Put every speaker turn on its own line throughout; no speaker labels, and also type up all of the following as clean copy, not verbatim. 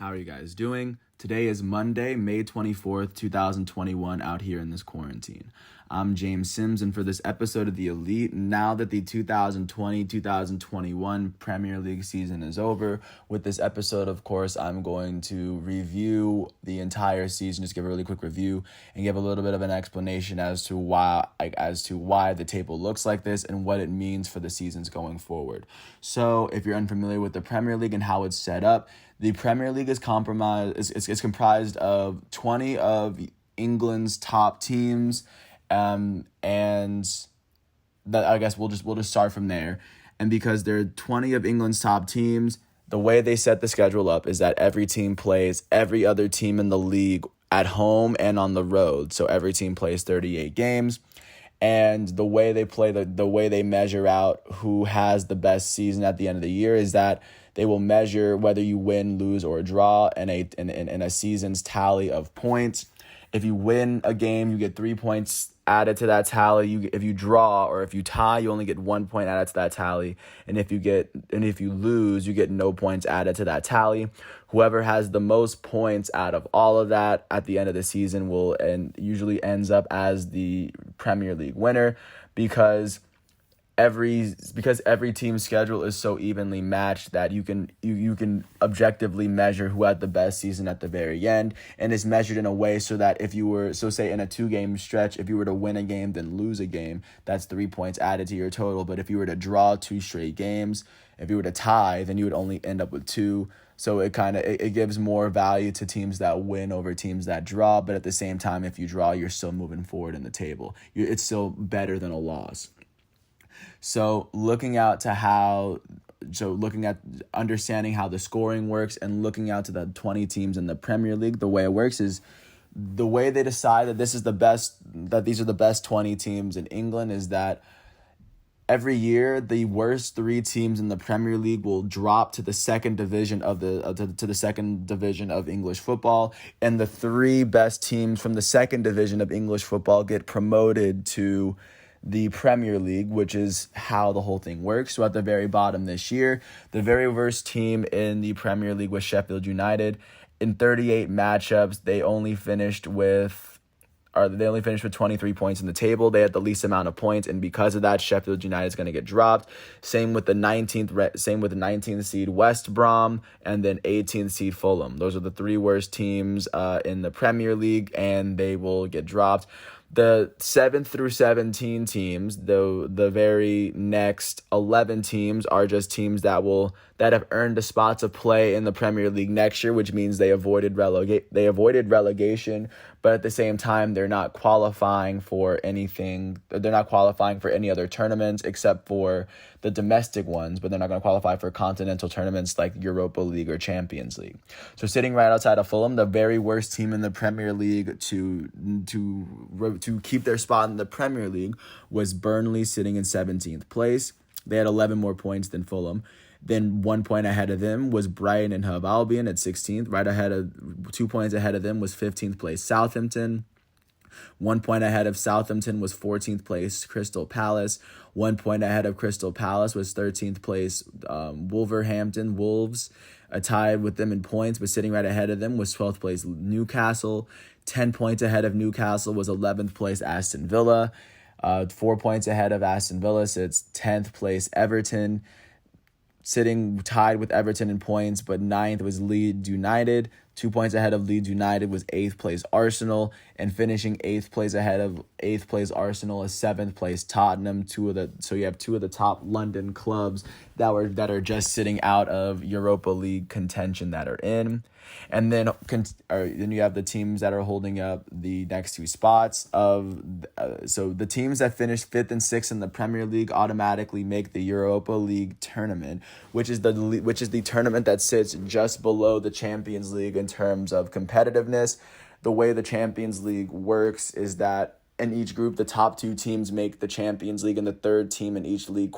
How are you guys doing? Today is Monday, May 24th, 2021, out here in this quarantine. I'm James Sims, and for this episode of The Elite, now that the 2020-2021 Premier League season is over, with this episode, of course, I'm going to review the entire season, just give a really quick review, and give a little bit of an explanation as to why the table looks like this and what it means for the seasons going forward. So, if you're unfamiliar with the Premier League and how it's set up, the Premier League is comprised of 20 of England's top teams, and that I guess we'll just start from there. And because there are 20 of England's top teams, the way they set the schedule up is that every team plays every other team in the league at home and on the road. So every team plays 38 games. And the way they play, the way they measure out who has the best season at the end of the year is that they will measure whether you win, lose, or draw in a season's tally of points. If you win a game, you get 3 points added to that tally. If you draw or if you tie, you only get 1 point added to that tally. And if you lose, you get no points added to that tally. Whoever has the most points out of all of that at the end of the season usually ends up as the Premier League winner, because every team's schedule is so evenly matched that you can objectively measure who had the best season at the very end, and it's measured in a way so that if you were, so say in a 2-game stretch, if you were to win a game then lose a game, that's 3 points added to your total. But if you were to draw 2 straight games, if you were to tie, then you would only end up with 2. So it gives more value to teams that win over teams that draw, but at the same time, if you draw, you're still moving forward in the table. It's still better than a loss. So looking at understanding how the scoring works and looking out to the 20 teams in the Premier League, the way it works is the way they decide that these are the best 20 teams in England is that every year the worst 3 teams in the Premier League will drop to the second division of English football, and the 3 best teams from the second division of English football get promoted to the Premier League, which is how the whole thing works. So at the very bottom this year, the very worst team in the Premier League was Sheffield United. In 38 matchups, they only finished with 23 points in the table. They had the least amount of points, and because of that, Sheffield United is going to get dropped. Same with the 19th seed West Brom, and then 18th seed Fulham. Those are the 3 worst teams in the Premier League, and they will get dropped. The 7th through 17 teams, though, the very next 11 teams are just teams that have earned a spot to play in the Premier League next year, which means they avoided relegation, but at the same time, they're not qualifying for anything. They're not qualifying for any other tournaments except for the domestic ones, but they're not going to qualify for continental tournaments like Europa League or Champions League. So sitting right outside of Fulham, the very worst team in the Premier League to keep their spot in the Premier League was Burnley, sitting in 17th place. They had 11 more points than Fulham. Then 1 point ahead of them was Brighton and Hove Albion at 16th. Right ahead of 2 points ahead of them was 15th place Southampton. 1 point ahead of Southampton was 14th place Crystal Palace. 1 point ahead of Crystal Palace was 13th place Wolverhampton Wolves. Tied with them in points, but sitting right ahead of them was 12th place Newcastle. 10 points ahead of Newcastle was 11th place Aston Villa. 4 points ahead of Aston Villa sits 10th place Everton. Sitting tied with Everton in points, but 9th was Leeds United. 2 points ahead of Leeds United was 8th place Arsenal, and finishing 8th place ahead of 8th place Arsenal is 7th place Tottenham. So you have 2 of the top London clubs that are just sitting out of Europa League contention that are in. And then you have the teams that are holding up the next 2 spots so the teams that finish 5th and 6th in the Premier League automatically make the Europa League tournament, which is the tournament that sits just below the Champions League in terms of competitiveness. The way the Champions League works is that in each group, the top 2 teams make the Champions League, and the third team in each league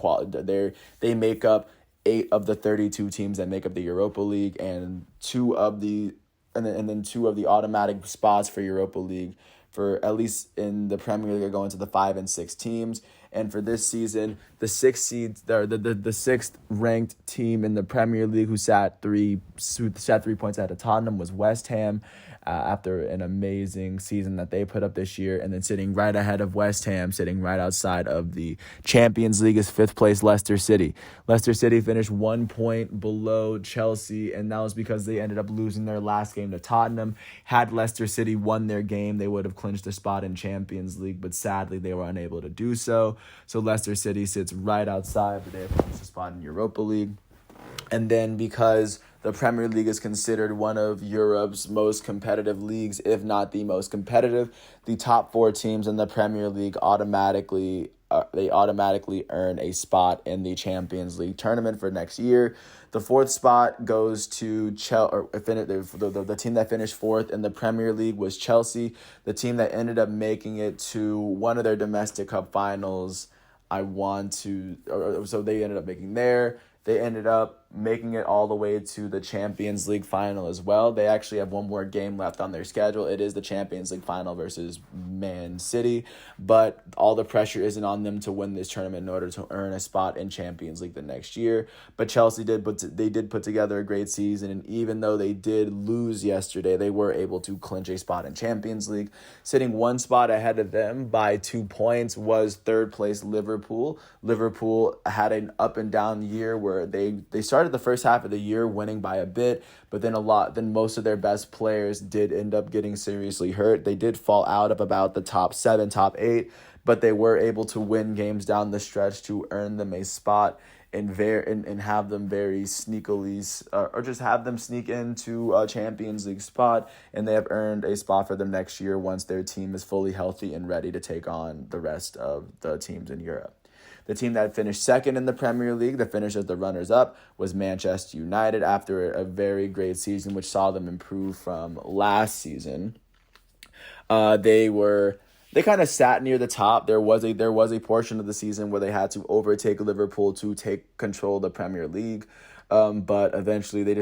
they make up 8 of the 32 teams that make up the Europa League, and 2 of the automatic spots for Europa League, for at least in the Premier League, are going to the 5 and 6 teams. And for this season, the the sixth ranked team in the Premier League who sat 3 points ahead of Tottenham was West Ham. After an amazing season that they put up this year, and then sitting right ahead of West Ham, sitting right outside of the Champions League is fifth place Leicester City. Leicester City finished 1 point below Chelsea, and that was because they ended up losing their last game to Tottenham. Had Leicester City won their game, they would have clinched a spot in Champions League, but sadly they were unable to do so. So Leicester City sits right outside, but they have clinched a spot in Europa League. And then because the Premier League is considered one of Europe's most competitive leagues, if not the most competitive, the top 4 teams in the Premier League automatically earn a spot in the Champions League tournament for next year. The 4th spot goes to the team that finished 4th in the Premier League was Chelsea. The team that ended up making it to one of their domestic cup finals, so they ended up making there. They ended up making it all the way to the Champions League final as well. They actually have one more game left on their schedule. It is the Champions League final versus Man City, but all the pressure isn't on them to win this tournament in order to earn a spot in Champions League the next year. But Chelsea did put together a great season, and even though they did lose yesterday, they were able to clinch a spot in Champions League. Sitting 1 spot ahead of them by 2 points was third place Liverpool. Liverpool had an up and down year where they started the first half of the year winning by a bit, but then most of their best players did end up getting seriously hurt. They did fall out of about the top 7, top 8, but they were able to win games down the stretch to earn them a spot and have them very sneakily, or just have them sneak into a Champions League spot, and they have earned a spot for them next year once their team is fully healthy and ready to take on the rest of the teams in Europe. The team that finished second in the Premier League, that finished as the runners-up, was Manchester United after a very great season, which saw them improve from last season. They kind of sat near the top. There was a portion of the season where they had to overtake Liverpool to take control of the Premier League. But eventually they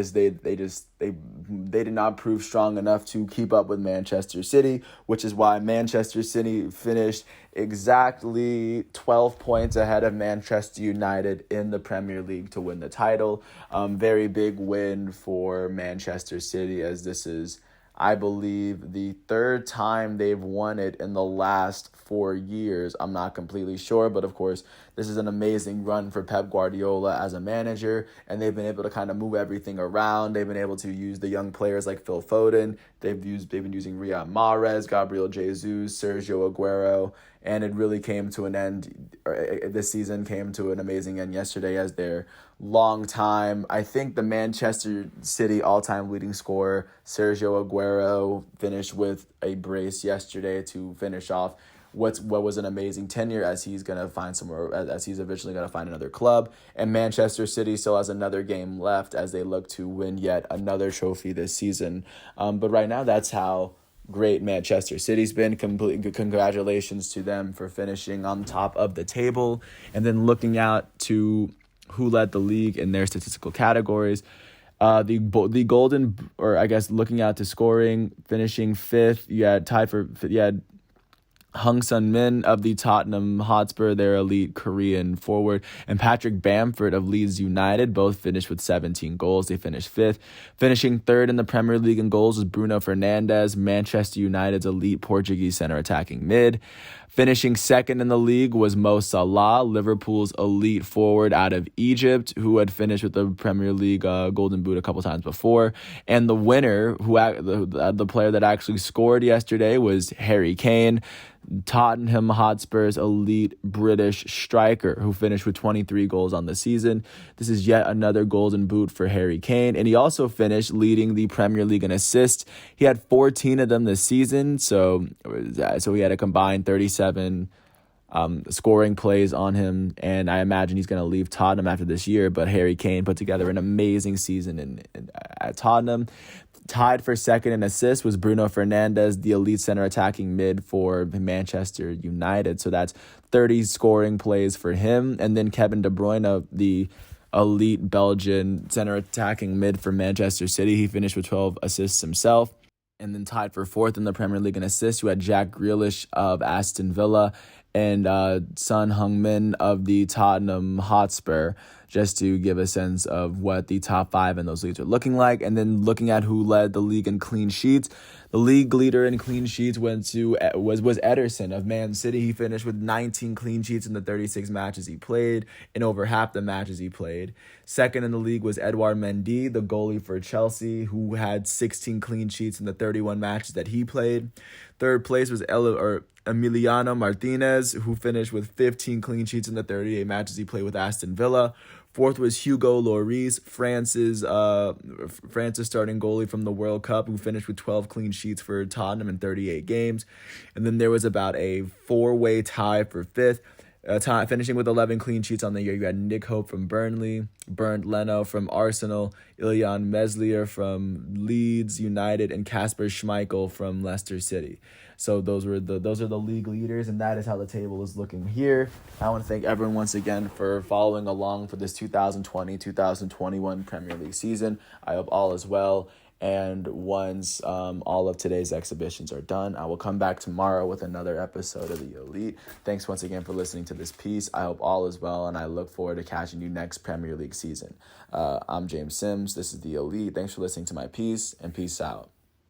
did not prove strong enough to keep up with Manchester City, which is why Manchester City finished exactly 12 points ahead of Manchester United in the Premier League to win the title. Very big win for Manchester City, as this is, I believe, the 3rd time they've won it in the last 4 years. I'm not completely sure, but of course, this is an amazing run for Pep Guardiola as a manager, and they've been able to kind of move everything around. They've been able to use the young players like Phil Foden. They've been using Riyad Mahrez, Gabriel Jesus, Sergio Aguero, and it really came to an end. This season came to an amazing end yesterday as their long time, I think the Manchester City all-time leading scorer, Sergio Aguero, finished with a brace yesterday to finish off what was an amazing tenure, as he's going to find as he's eventually going to find another club. And Manchester City still has another game left as they look to win yet another trophy this season. But right now, that's how great Manchester City's been. Congratulations to them for finishing on top of the table. And then looking out to who led the league in their statistical categories. The golden, or I guess looking out to scoring, finishing 5th, you had Hung Sun Min of the Tottenham Hotspur, their elite Korean forward, and Patrick Bamford of Leeds United, both finished with 17 goals. They finished 5th. Finishing 3rd in the Premier League in goals was Bruno Fernandes, Manchester United's elite Portuguese center attacking mid. Finishing 2nd in the league was Mo Salah, Liverpool's elite forward out of Egypt, who had finished with the Premier League Golden Boot a couple times before. And the winner, the player that actually scored yesterday, was Harry Kane, Tottenham Hotspur's elite British striker, who finished with 23 goals on the season. This is yet another Golden Boot for Harry Kane, and he also finished leading the Premier League in assists. He had 14 of them this season, so he had a combined 37 scoring plays on him, and I imagine he's going to leave Tottenham after this year, but Harry Kane put together an amazing season at Tottenham. Tied for 2nd in assists was Bruno Fernandes, the elite center attacking mid for Manchester United. So that's 30 scoring plays for him. And then Kevin De Bruyne, the elite Belgian center attacking mid for Manchester City. He finished with 12 assists himself. And then tied for 4th in the Premier League in assists, you had Jack Grealish of Aston Villa and Son Heung-min of the Tottenham Hotspur, just to give a sense of what the top 5 in those leagues are looking like. And then looking at who led the league in clean sheets. The league leader in clean sheets was Ederson of Man City. He finished with 19 clean sheets in the 36 matches he played, in over half the matches he played. Second in the league was Edouard Mendy, the goalie for Chelsea, who had 16 clean sheets in the 31 matches that he played. Third place was Emiliano Martinez, who finished with 15 clean sheets in the 38 matches he played with Aston Villa. Fourth was Hugo Lloris, France's starting goalie from the World Cup, who finished with 12 clean sheets for Tottenham in 38 games. And then there was about a 4-way tie for fifth, finishing with 11 clean sheets on the year. You had Nick Pope from Burnley, Bernd Leno from Arsenal, Ilyan Meslier from Leeds United, and Kasper Schmeichel from Leicester City. So those are the league leaders, and that is how the table is looking here. I want to thank everyone once again for following along for this 2020-2021 Premier League season. I hope all is well. And once all of today's exhibitions are done, I will come back tomorrow with another episode of The Elite. Thanks once again for listening to this piece. I hope all is well, and I look forward to catching you next Premier League season. I'm James Sims. This is The Elite. Thanks for listening to my piece, and peace out.